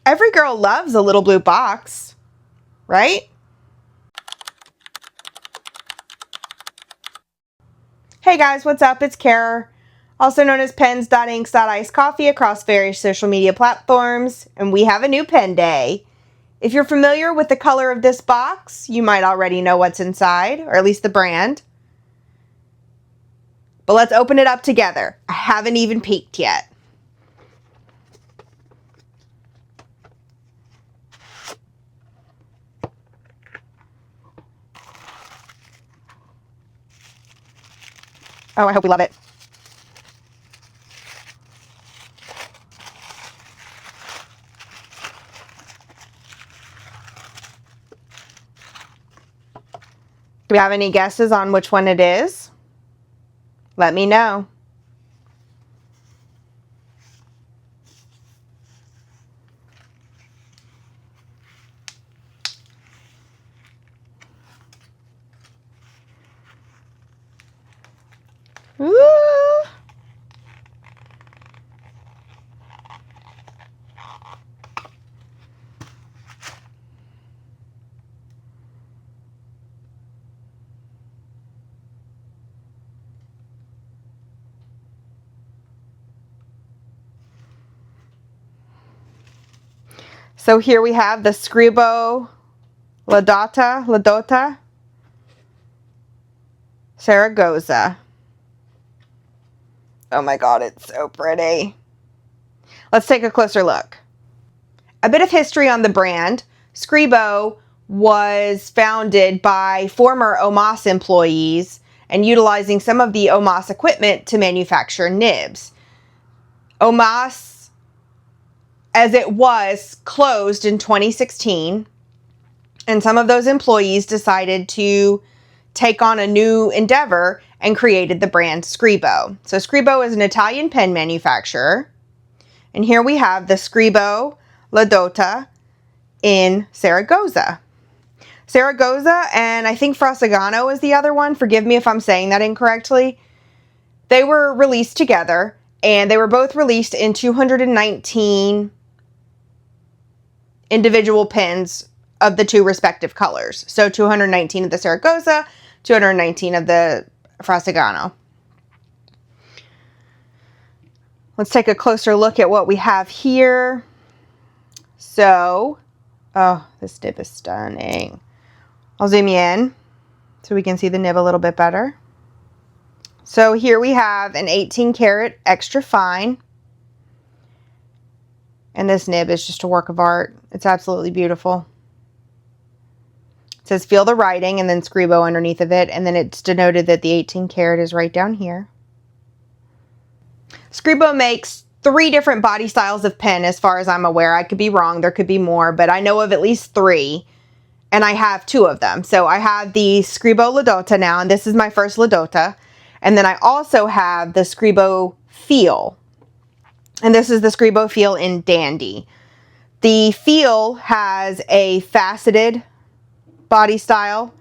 Every girl loves a little blue box, right? Hey guys, what's up? It's Kara, also known as pens.inks.icedcoffee across various social media platforms, and we have a new pen day. If you're familiar with the color of this box, you might already know what's inside, or at least the brand. But let's open it up together. I haven't even peeked yet. Oh, I hope we love it. Do we have any guesses on which one it is? Let me know. Ooh. So here we have the Scribo La Dotta Saragozza. Oh my god, it's so pretty. Let's take a closer look. A bit of history on the brand. Scribo was founded by former OMAS employees and utilizing some of the OMAS equipment to manufacture nibs. OMAS, as it was, closed in 2016, and some of those employees decided to take on a new endeavor and created the brand Scribo. So Scribo is an Italian pen manufacturer, and here we have the Scribo La Dotta in Saragozza. Saragozza and I think Frascagano is the other one. Forgive me if I'm saying that incorrectly. They were released together, and they were both released in 219 individual pens of the two respective colors. So 219 of the Saragozza, 219 of the Frascagano. Let's take a closer look at what we have here. So, oh, this nib is stunning. I'll zoom you in so we can see the nib a little bit better. So here we have an 18 karat extra fine. And this nib is just a work of art. It's absolutely beautiful. It says feel the writing and then Scribo underneath of it. And then it's denoted that the 18 karat is right down here. Scribo makes 3 different body styles of pen as far as I'm aware. I could be wrong. There could be more, but I know of at least 3. And I have 2 of them. So I have the Scribo La Dotta now, and this is my first La Dotta. And then I also have the Scribo Feel. And this is the Scribo Feel in Dandy. The Feel has a faceted body style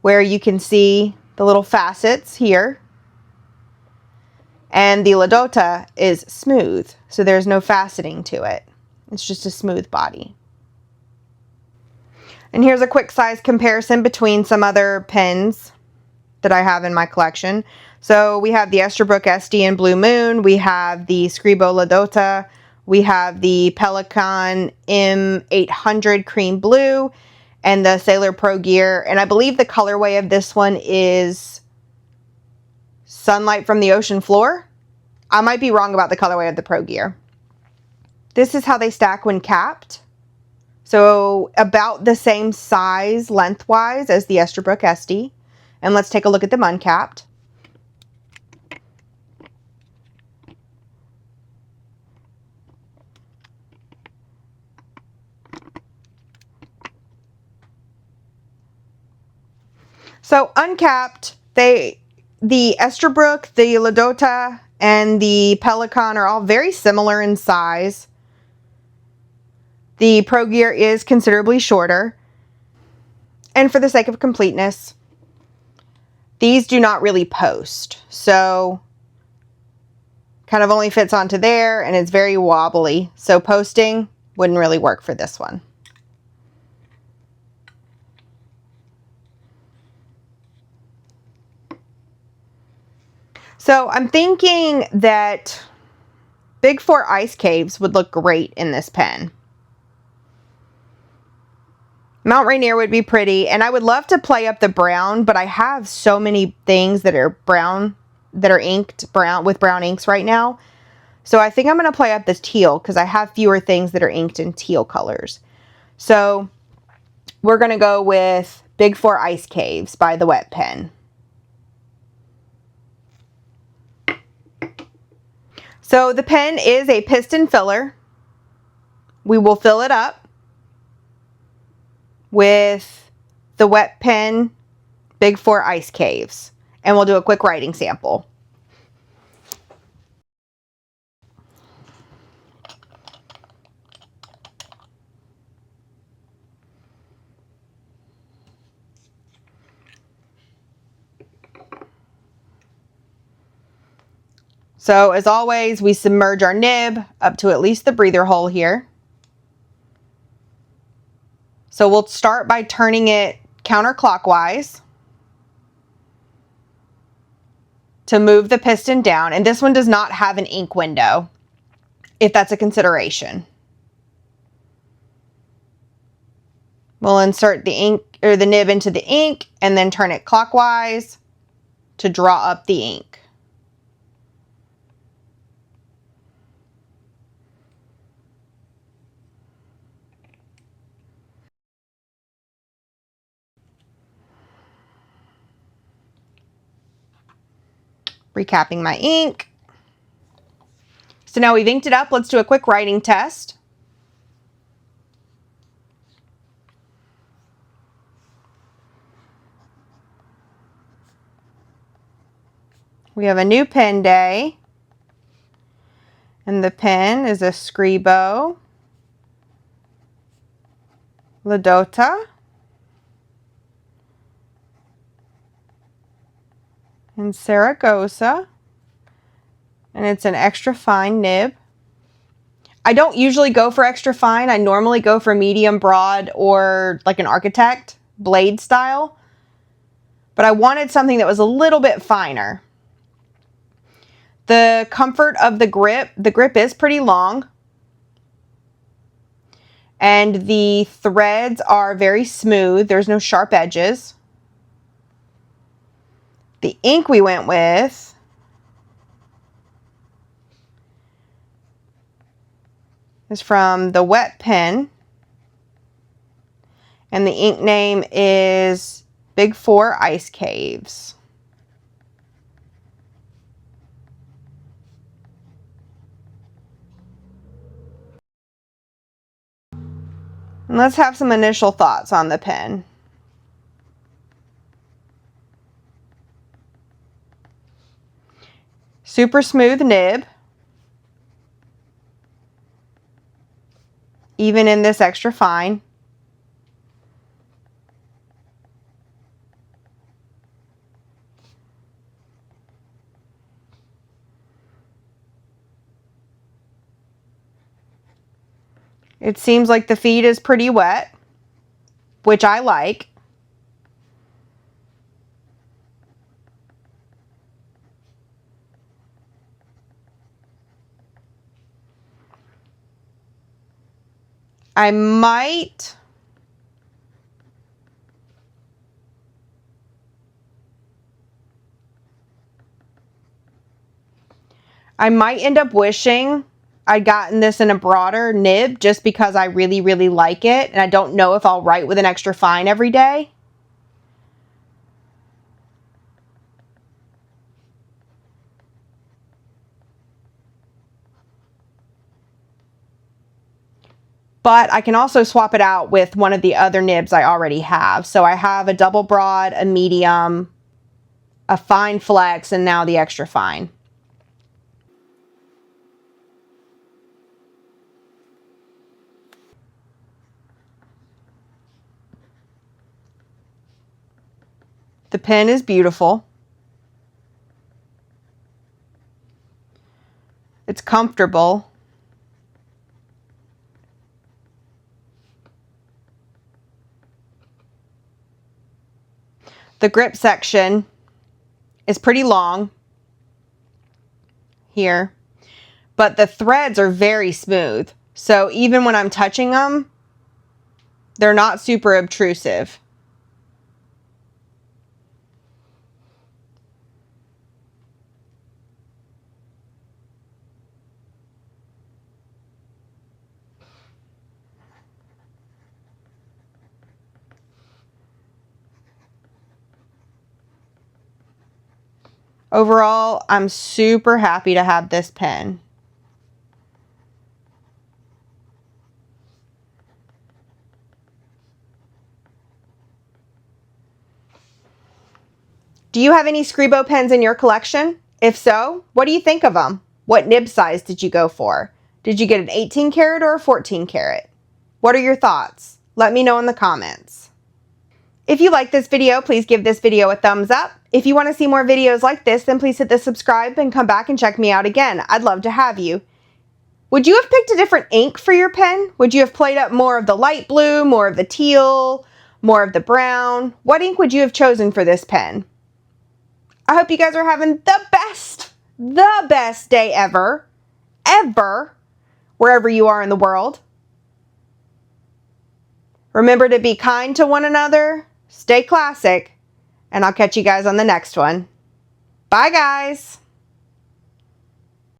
where you can see the little facets here. And the La Dotta is smooth, so there's no faceting to it. It's just a smooth body. And here's a quick size comparison between some other pens that I have in my collection. So we have the Esterbrook SD in Blue Moon, we have the Scribo La Dotta, we have the Pelikan M800 Cream Blue, and the Sailor Pro Gear. And I believe the colorway of this one is Sunlight from the Ocean Floor. I might be wrong about the colorway of the Pro Gear. This is how they stack when capped. So about the same size lengthwise as the Esterbrook SD. And let's take a look at them uncapped. So uncapped, the Esterbrook, the La Dotta, and the Pelikan are all very similar in size. The Pro Gear is considerably shorter. And for the sake of completeness, these do not really post. So kind of only fits onto there, and it's very wobbly. So posting, wouldn't really work for this one. So I'm thinking that Big 4 Ice Caves would look great in this pen. Mount Rainier would be pretty, and I would love to play up the brown, but I have so many things that are brown, that are inked brown with brown inks right now. So I think I'm going to play up this teal because I have fewer things that are inked in teal colors. So we're going to go with Big 4 Ice Caves by the Wet Pen. So the pen is a piston filler. We will fill it up with the Wet Pen Big 4 Ice Caves, and we'll do a quick writing sample. So as always, we submerge our nib up to at least the breather hole here. So we'll start by turning it counterclockwise to move the piston down. And this one does not have an ink window, if that's a consideration. We'll insert the ink or the nib into the ink and then turn it clockwise to draw up the ink. Recapping my ink. So now we've inked it up. Let's do a quick writing test. We have a new pen day, and the pen is a Scribo La Dotta Saragozza, and it's an extra fine nib. I don't usually go for extra fine. I normally go for medium broad or like an architect blade style, but I wanted something that was a little bit finer. The comfort of the grip is pretty long, and the threads are very smooth. There's no sharp edges. The ink we went with is from the Wet Pen, and the ink name is Big 4 Ice Caves. And let's have some initial thoughts on the pen. Super smooth nib, even in this extra fine. It seems like the feed is pretty wet, which I like. I might end up wishing I'd gotten this in a broader nib just because I really, really like it, and I don't know if I'll write with an extra fine every day. But I can also swap it out with one of the other nibs I already have. So I have a double broad, a medium, a fine flex, and now the extra fine. The pen is beautiful. It's comfortable. The grip section is pretty long here, but the threads are very smooth. So even when I'm touching them, they're not super obtrusive. Overall, I'm super happy to have this pen. Do you have any Scribo pens in your collection? If so, what do you think of them? What nib size did you go for? Did you get an 18 karat or a 14 karat? What are your thoughts? Let me know in the comments. If you like this video, please give this video a thumbs up. If you want to see more videos like this, then please hit the subscribe and come back and check me out again. I'd love to have you. Would you have picked a different ink for your pen? Would you have played up more of the light blue, more of the teal, more of the brown? What ink would you have chosen for this pen? I hope you guys are having the best day ever, wherever you are in the world. Remember to be kind to one another, stay classic, and I'll catch you guys on the next one. Bye, guys.